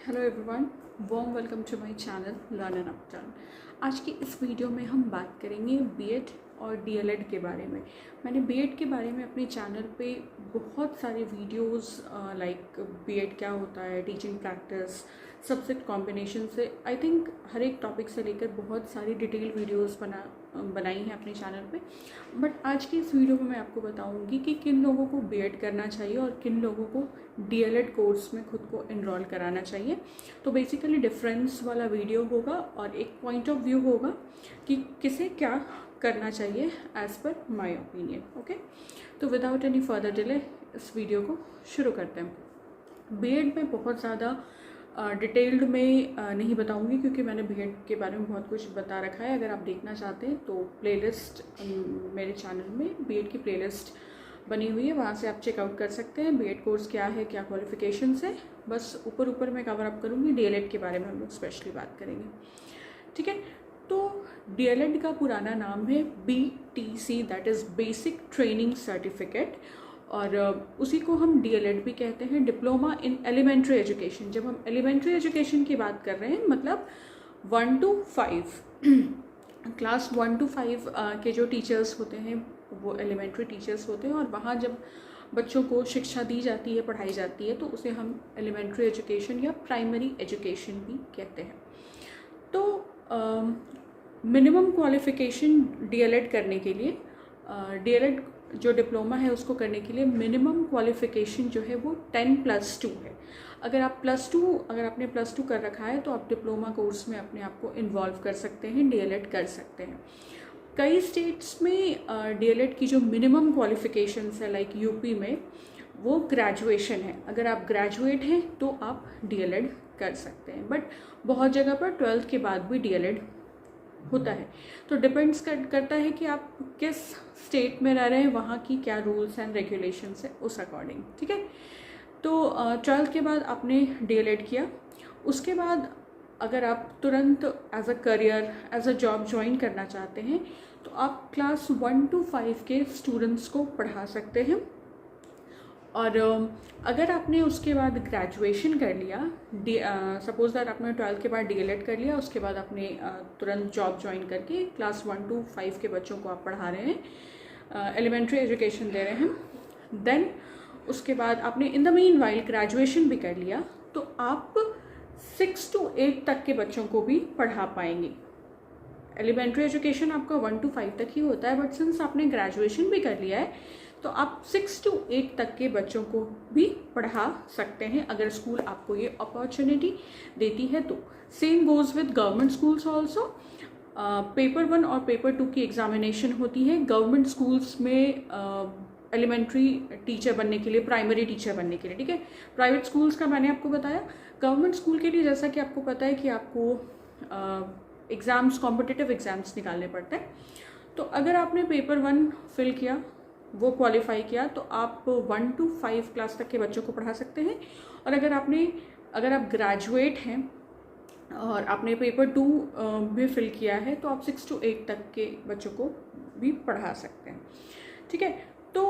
Hello everyone, warm welcome to my channel learn and upturn. आज की इस video में हम बात करेंगे बीएड और डीएलएड के बारे में। मैंने बीएड के बारे में अपने चैनल पे बहुत सारे वीडियोस लाइक बीएड क्या होता है, टीचिंग प्रैक्टिस, सब्जेक्ट कॉम्बिनेशन से आई थिंक हर एक टॉपिक से लेकर बहुत सारी डिटेल वीडियोस बनाई हैं अपने चैनल पे। बट आज की इस वीडियो में मैं आपको बताऊंगी कि किन लोगों को बीएड करना चाहिए और किन लोगों को डीएलएड कोर्स में खुद को एनरोल कराना चाहिए। तो बेसिकली डिफरेंस वाला वीडियो होगा और एक पॉइंट ऑफ व्यू होगा कि किसे क्या करना चाहिए as per my opinion. Okay, तो विदाउट एनी फर्दर डिले इस वीडियो को शुरू करते हैं। बीएड में बहुत ज़्यादा डिटेल्ड में नहीं बताऊंगी क्योंकि मैंने बीएड के बारे में बहुत कुछ बता रखा है। अगर आप देखना चाहते हैं तो प्लेलिस्ट मेरे चैनल में बीएड की प्लेलिस्ट बनी हुई है, वहाँ से आप चेकआउट कर सकते हैं। बीएड कोर्स क्या है, क्या क्वालिफिकेशंस है, बस ऊपर मैं कवर अप करूँगी। डीएलएड के बारे में हम लोग स्पेशली बात करेंगे, ठीक है। तो डीएलएड का पुराना नाम है BTC, that is basic training certificate, और उसी को हम डीएलएड भी कहते हैं, डिप्लोमा इन एलिमेंट्री एजुकेशन। जब हम एलिमेंट्री एजुकेशन की बात कर रहे हैं मतलब 1 to 5 क्लास 1 to 5 के जो टीचर्स होते हैं वो एलिमेंट्री टीचर्स होते हैं, और वहाँ जब बच्चों को शिक्षा दी जाती है, पढ़ाई जाती है, तो उसे हम एलिमेंट्री एजुकेशन या प्राइमरी एजुकेशन भी कहते हैं। तो मिनिमम क्वालिफिकेशन डीएलएड करने के लिए, डीएलएड जो डिप्लोमा है उसको करने के लिए मिनिमम क्वालिफिकेशन जो है वो 10+2 है। अगर आपने +2 कर रखा है तो आप डिप्लोमा कोर्स में अपने आप को इन्वॉल्व कर सकते हैं, डीएलएड कर सकते हैं। कई स्टेट्स में डीएलएड की जो मिनिमम क्वालिफिकेशंस है लाइक यूपी में वो ग्रेजुएशन है। अगर आप ग्रेजुएट हैं तो आप डीएलएड कर सकते हैं, बट बहुत जगह पर 12th के बाद भी डीएलएड होता है। तो डिपेंड्स करता है कि आप किस स्टेट में रह रहे हैं, वहाँ की क्या रूल्स एंड रेगुलेशंस है उस अकॉर्डिंग, ठीक है। तो 12th के बाद आपने डीएलएड किया, उसके बाद अगर आप तुरंत as a career, as a job join करना चाहते हैं तो आप क्लास 1 to 5 के स्टूडेंट्स को पढ़ा सकते हैं। और अगर आपने उसके बाद ग्रेजुएशन कर लिया, सपोज दैट आपने 12th के बाद डीएलएड कर लिया, उसके बाद आपने तुरंत जॉब ज्वाइन करके क्लास 1 to 5 के बच्चों को आप पढ़ा रहे हैं, एलिमेंट्री एजुकेशन दे रहे हैं, देन उसके बाद आपने in the mean while graduation भी कर लिया, तो आप 6 to 8 तक के बच्चों को भी पढ़ा पाएंगे। एलिमेंट्री एजुकेशन आपका 1 to 5 तक ही होता है, बट सिंस आपने ग्रेजुएशन भी कर लिया है तो आप 6 to 8 तक के बच्चों को भी पढ़ा सकते हैं अगर स्कूल आपको ये अपॉर्चुनिटी देती है तो। Same goes with government schools also. Paper 1 और पेपर 2 की एग्जामिनेशन होती है गवर्नमेंट स्कूल्स में एलिमेंट्री टीचर बनने के लिए, प्राइमरी टीचर बनने के लिए, ठीक है। प्राइवेट स्कूल्स का मैंने आपको बताया। गवर्नमेंट स्कूल के लिए जैसा कि आपको पता है कि आपको एग्ज़ाम्स, कॉम्पिटिटिव एग्ज़ाम्स निकालने पड़ते हैं। तो अगर आपने पेपर 1 फिल किया, वो क्वालिफाई किया, तो आप 1 to 5 क्लास तक के बच्चों को पढ़ा सकते हैं। और अगर आप ग्रेजुएट हैं और आपने पेपर 2 भी फिल किया है तो आप 6 to 8 तक के बच्चों को भी पढ़ा सकते हैं, ठीक है। तो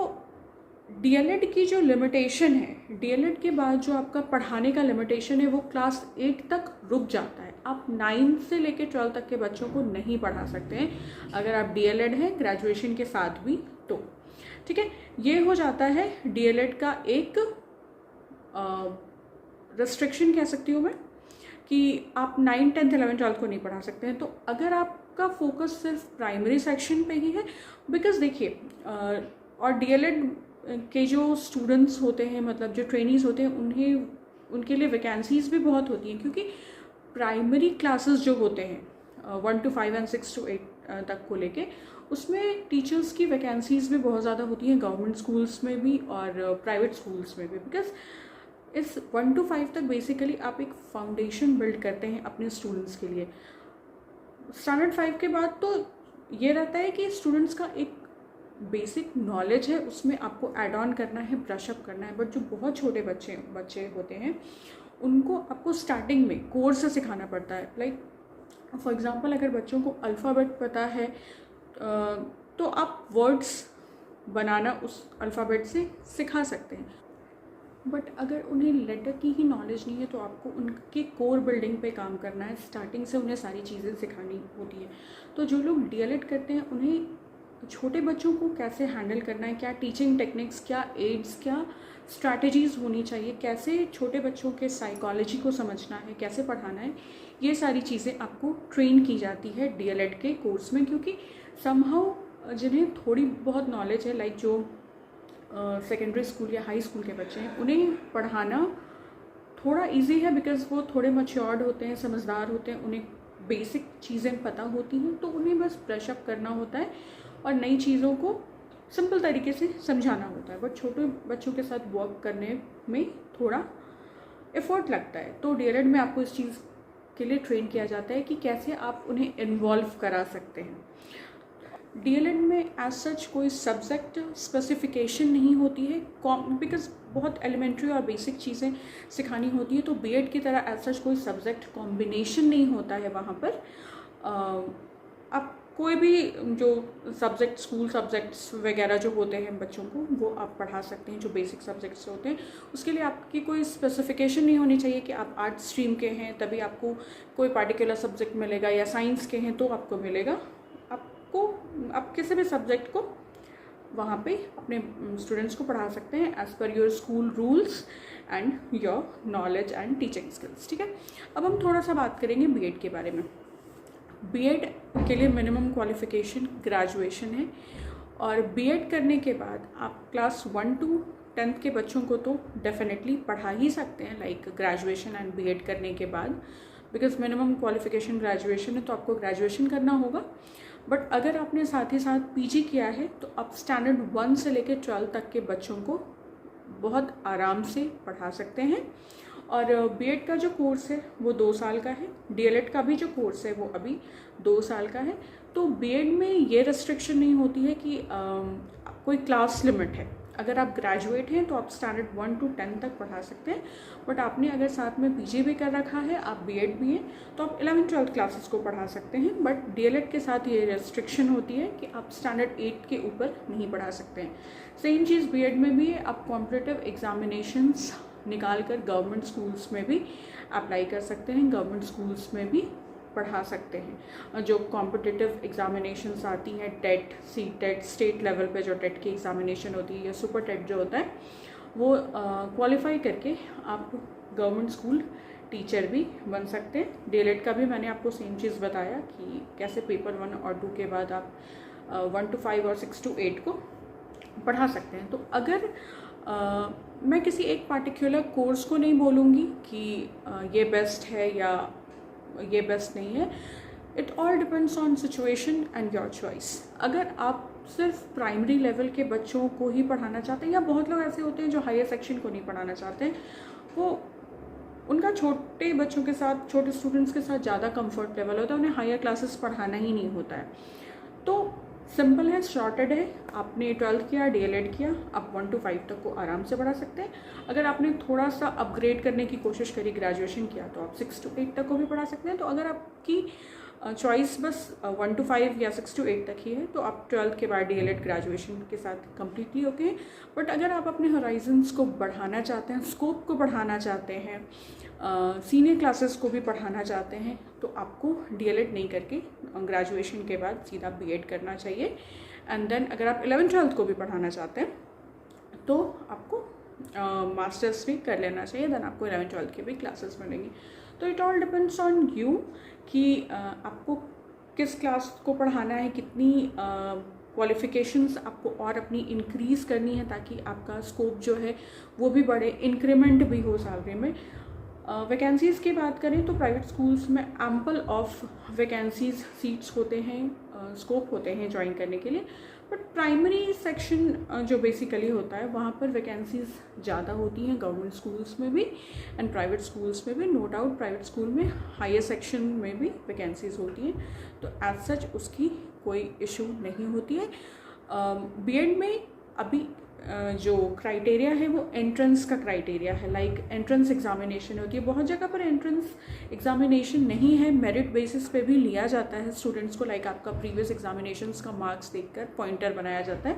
डीएलएड की जो लिमिटेशन है, डीएलएड के बाद जो आपका पढ़ाने का लिमिटेशन है वो क्लास 8 तक रुक जाता है। आप 9 से लेकर 12 तक के बच्चों को नहीं पढ़ा सकते हैं अगर आप डीएलएड हैं ग्रेजुएशन के साथ भी तो, ठीक है। ये हो जाता है डीएलएड का एक रिस्ट्रिक्शन कह सकती हूँ मैं, कि आप 9, 10, 11, 12 को नहीं पढ़ा सकते हैं। तो अगर आपका फोकस सिर्फ प्राइमरी सेक्शन पे ही है, बिकॉज देखिए और डीएलएड के जो स्टूडेंट्स होते हैं, मतलब जो ट्रेनीज होते हैं, उनके लिए वैकेंसीज भी बहुत होती हैं, क्योंकि प्राइमरी क्लासेस जो होते हैं 1 to 5 and 6 to 8 तक को लेके, उसमें टीचर्स की वैकेंसीज भी बहुत ज़्यादा होती हैं, गवर्नमेंट स्कूल्स में भी और प्राइवेट स्कूल्स में भी। बिकॉज इस 1 to 5 तक बेसिकली आप एक फाउंडेशन बिल्ड करते हैं अपने स्टूडेंट्स के लिए। स्टैंडर्ड 5 के बाद तो ये रहता है कि स्टूडेंट्स का एक बेसिक नॉलेज है, उसमें आपको ऐड ऑन करना है, ब्रशअप करना है। बट जो बहुत छोटे बच्चे होते हैं उनको आपको स्टार्टिंग में कोर्स से सिखाना पड़ता है। लाइक फॉर एग्जांपल अगर बच्चों को अल्फ़ाबेट पता है तो आप वर्ड्स बनाना उस अल्फ़ाबेट से सिखा सकते हैं। बट अगर उन्हें लेटर की ही नॉलेज नहीं है तो आपको उनके कोर बिल्डिंग पे काम करना है, स्टार्टिंग से उन्हें सारी चीज़ें सिखानी होती है। तो जो लोग डीएलएड करते हैं उन्हें छोटे बच्चों को कैसे हैंडल करना है, क्या टीचिंग टेक्निक्स, क्या एड्स, क्या स्ट्रैटेजीज़ होनी चाहिए, कैसे छोटे बच्चों के साइकोलॉजी को समझना है, कैसे पढ़ाना है, ये सारी चीज़ें आपको ट्रेन की जाती है डीएलएड के कोर्स में। क्योंकि समहाउ जिन्हें थोड़ी बहुत नॉलेज है, लाइक जो सेकेंडरी स्कूल या हाई स्कूल के बच्चे हैं, उन्हें पढ़ाना थोड़ा इजी है बिकॉज़ वो थोड़े मैच्योर्ड होते हैं, समझदार होते हैं, उन्हें बेसिक चीज़ें पता होती हैं, तो उन्हें बस ब्रश अप करना होता है और नई चीज़ों को सिंपल तरीके से समझाना होता है। बट छोटे बच्चों के साथ वर्क करने में थोड़ा एफर्ट लगता है। तो डीएलएड में आपको इस चीज़ के लिए ट्रेन किया जाता है कि कैसे आप उन्हें इन्वॉल्व करा सकते हैं। डीएलएड में एज सच कोई सब्जेक्ट स्पेसिफिकेशन नहीं होती है बिकॉज बहुत एलिमेंट्री और बेसिक चीज़ें सिखानी होती है। तो बीएड की तरह एज सच कोई सब्जेक्ट कॉम्बिनेशन नहीं होता है वहाँ पर। आप कोई भी जो सब्जेक्ट, स्कूल सब्जेक्ट्स वगैरह जो होते हैं बच्चों को, वो आप पढ़ा सकते हैं। जो बेसिक सब्जेक्ट्स होते हैं उसके लिए आपकी कोई स्पेसिफिकेशन नहीं होनी चाहिए कि आप आर्ट स्ट्रीम के हैं तभी आपको कोई पार्टिकुलर सब्जेक्ट मिलेगा, या साइंस के हैं तो आपको मिलेगा। आप किसी भी सब्जेक्ट को वहाँ पे अपने स्टूडेंट्स को पढ़ा सकते हैं as per your school rules and your knowledge and teaching skills. ठीक है, अब हम थोड़ा सा बात करेंगे बीएड के बारे में। बीएड के लिए मिनिमम क्वालिफ़िकेशन ग्रेजुएशन है, और बीएड करने के बाद आप क्लास 1 to 10th के बच्चों को तो डेफिनेटली पढ़ा ही सकते हैं, लाइक ग्रेजुएशन एंड बीएड करने के बाद, बिकॉज मिनिमम क्वालिफ़िकेशन ग्रेजुएशन है तो आपको ग्रेजुएशन करना होगा। बट अगर आपने साथ ही साथ पीजी किया है तो आप स्टैंडर्ड 1 से लेकर 12 तक के बच्चों को बहुत आराम से पढ़ा सकते हैं। और बीएड का जो कोर्स है वो 2 साल का है, डीएलएड का भी जो कोर्स है वो अभी 2 साल का है। तो बीएड में ये रेस्ट्रिक्शन नहीं होती है कि कोई क्लास लिमिट है। अगर आप ग्रेजुएट हैं तो आप स्टैंडर्ड 1 to 10 तक पढ़ा सकते हैं। बट आपने अगर साथ में पीजी भी कर रखा है, आप बीएड भी हैं, तो आप 11th-12th क्लासेस को पढ़ा सकते हैं। बट डीएलएड के साथ ये रेस्ट्रिक्शन होती है कि आप स्टैंडर्ड 8 के ऊपर नहीं पढ़ा सकते हैं। सेम चीज़ बीएड में भी है, आप कॉम्पिटिटिव एग्जामिनेशंस निकाल कर गवर्नमेंट स्कूल्स में भी अप्लाई कर सकते हैं, गवर्नमेंट स्कूल्स में भी पढ़ा सकते हैं। जो कॉम्पिटिटिव एग्जामिनेशंस आती हैं, टेट, सीटेट, स्टेट लेवल पे जो टेट की एग्जामिनेशन होती है, या सुपर टेट जो होता है, वो क्वालिफाई करके आप गवर्नमेंट स्कूल टीचर भी बन सकते हैं। डीएलएड का भी मैंने आपको सेम चीज़ बताया कि कैसे पेपर 1 और 2 के बाद आप 1 to 5 और 6 to 8 को पढ़ा सकते हैं। तो अगर मैं किसी एक पार्टिकुलर कोर्स को नहीं बोलूँगी कि ये बेस्ट है या ये बेस्ट नहीं है। It all depends on situation and your choice. अगर आप सिर्फ प्राइमरी लेवल के बच्चों को ही पढ़ाना चाहते हैं, या बहुत लोग ऐसे होते हैं जो हायर सेक्शन को नहीं पढ़ाना चाहते हैं, वो उनका छोटे बच्चों के साथ, छोटे स्टूडेंट्स के साथ ज़्यादा कंफर्ट लेवल होता है, उन्हें हायर क्लासेस पढ़ाना ही नहीं होता है। तो सिंपल है, शॉर्टेड है, आपने 12th किया, डीएलएड किया, आप 1 to 5 तक को आराम से पढ़ा सकते हैं। अगर आपने थोड़ा सा अपग्रेड करने की कोशिश करी, ग्रेजुएशन किया, तो आप 6 to 8 तक को भी पढ़ा सकते हैं। तो अगर आपकी चॉइस बस 1 to 5 या 6 to 8 तक ही है तो आप 12th के बाद डीएलएड ग्रेजुएशन के साथ कम्प्लीटली ओके हैं। बट अगर आप अपने होराइजन्स को बढ़ाना चाहते हैं, स्कोप को बढ़ाना चाहते हैं, सीनियर क्लासेस को भी पढ़ाना चाहते हैं, तो आपको डीएलएड नहीं करके ग्रेजुएशन के बाद सीधा बीएड करना चाहिए। एंड देन अगर आप 11th-12th को भी पढ़ाना चाहते हैं तो आपको मास्टर्स भी कर लेना चाहिए, देन आपको 11th-12th के भी क्लासेस मिलेंगी। तो it all depends on you कि आपको किस क्लास को पढ़ाना है, कितनी क्वालिफ़िकेशंस आपको और अपनी इंक्रीज़ करनी है ताकि आपका स्कोप जो है वो भी बढ़े, इंक्रीमेंट भी हो सैलरी में। वैकेंसीज़ की बात करें तो प्राइवेट स्कूल्स में एम्पल ऑफ वैकेंसीज़, सीट्स होते हैं, स्कोप होते हैं ज्वाइन करने के लिए। बट प्राइमरी सेक्शन जो बेसिकली होता है वहाँ पर वैकेंसीज़ ज़्यादा होती हैं, गवर्नमेंट स्कूल्स में भी एंड प्राइवेट स्कूल्स में भी। नो डाउट प्राइवेट स्कूल में हायर सेक्शन में भी वैकेंसीज़ होती हैं, तो एज सच उसकी कोई इशू नहीं होती है। बीएड में अभी जो क्राइटेरिया है वो एंट्रेंस का क्राइटेरिया है, लाइक एंट्रेंस एग्जामिनेशन होती है। बहुत जगह पर एंट्रेंस एग्जामिनेशन नहीं है, मेरिट बेसिस पे भी लिया जाता है स्टूडेंट्स को, लाइक आपका प्रीवियस एग्जामिनेशंस का मार्क्स देखकर पॉइंटर बनाया जाता है,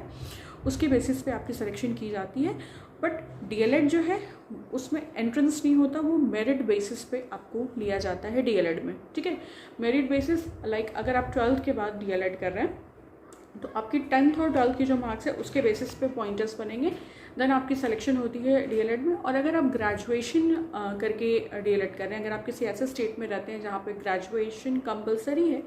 उसके बेसिस पे आपकी सिलेक्शन की जाती है। बट डीएलएड जो है उसमें एंट्रेंस नहीं होता, वो मेरिट बेसिस पे आपको लिया जाता है डीएलएड में, ठीक है। मेरिट बेसिस, लाइक अगर आप 12th के बाद डीएलएड कर रहे हैं तो आपकी 10th और 12th की जो मार्क्स है उसके बेसिस पे पॉइंटर्स बनेंगे, देन आपकी सिलेक्शन होती है डीएलएड में। और अगर आप ग्रेजुएशन करके डीएलएड कर रहे हैं, अगर आप किसी ऐसे स्टेट में रहते हैं जहाँ पे ग्रेजुएशन कंपलसरी है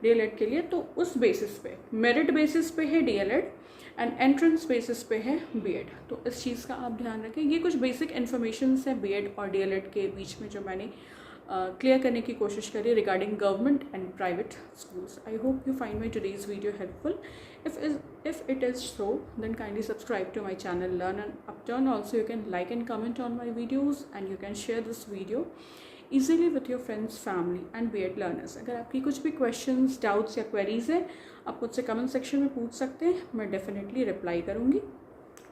डीएलएड के लिए, तो उस बेसिस पे, मेरिट बेसिस पे है डीएलएड एंड एंट्रेंस बेसिस पे है बीएड। तो इस चीज़ का आप ध्यान रखें। ये कुछ बेसिक इन्फॉर्मेशन है बीएड और डीएलएड के बीच में जो मैंने क्लियर करने की कोशिश करी regarding government and private schools. I hope you find my today's video helpful. If it is so, then kindly subscribe to my channel Learn and Upturn. Also, you can like and comment on my videos, and you can share this video easily with your friends, family and BEd learners. अगर आपकी कुछ भी questions, doubts या queries है, आप मुझसे comment section में पूछ सकते हैं, मैं definitely reply करूँगी।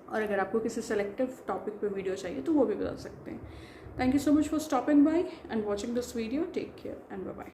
और अगर आपको किसी selective topic पे video चाहिए तो वो भी बता सकते हैं। Thank you so much for stopping by and watching this video. Take care and bye-bye.